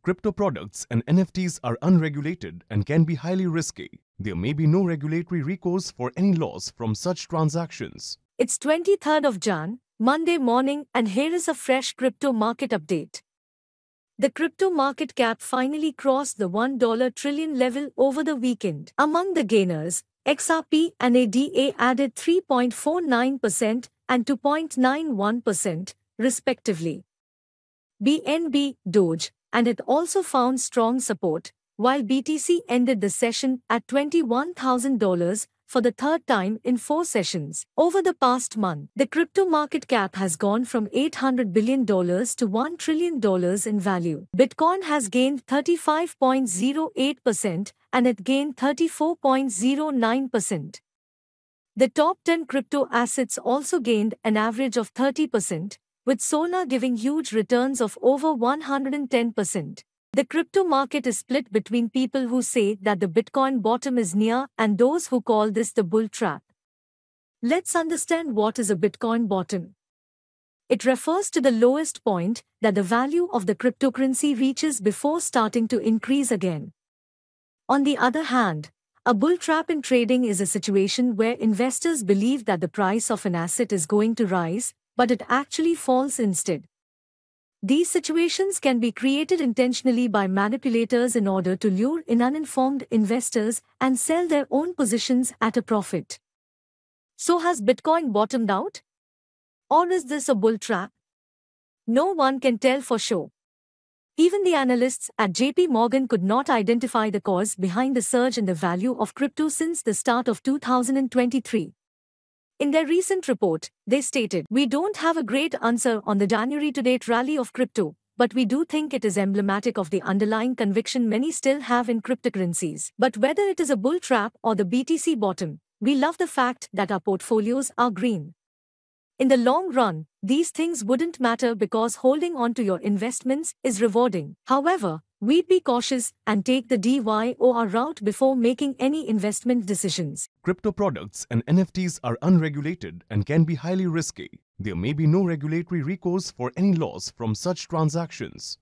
Crypto products and NFTs are unregulated and can be highly risky. There may be no regulatory recourse for any loss from such transactions. It's 23rd of Jan, Monday morning, and here is a fresh crypto market update. The crypto market cap finally crossed the $1 trillion level over the weekend. Among the gainers, XRP and ADA added 3.49% and 2.91%, respectively. BNB, Doge, and it also found strong support, while BTC ended the session at $21,000 for the third time in 4 sessions. Over the past month, the crypto market cap has gone from $800 billion to $1 trillion in value. Bitcoin has gained 35.08% and it gained 34.09%. The top 10 crypto assets also gained an average of 30%, with Solana giving huge returns of over 110%. The crypto market is split between people who say that the Bitcoin bottom is near and those who call this the bull trap. Let's understand what is a Bitcoin bottom. It refers to the lowest point that the value of the cryptocurrency reaches before starting to increase again. On the other hand, a bull trap in trading is a situation where investors believe that the price of an asset is going to rise, but it actually falls instead. These situations can be created intentionally by manipulators in order to lure in uninformed investors and sell their own positions at a profit. So has Bitcoin bottomed out? Or is this a bull trap? No one can tell for sure. Even the analysts at JP Morgan could not identify the cause behind the surge in the value of crypto since the start of 2023. In their recent report, they stated, "We don't have a great answer on the January-to-date rally of crypto, but we do think it is emblematic of the underlying conviction many still have in cryptocurrencies. But whether it is a bull trap or the BTC bottom, we love the fact that our portfolios are green." In the long run, these things wouldn't matter because holding on to your investments is rewarding. However, we'd be cautious and take the DYOR route before making any investment decisions. Crypto products and NFTs are unregulated and can be highly risky. There may be no regulatory recourse for any loss from such transactions.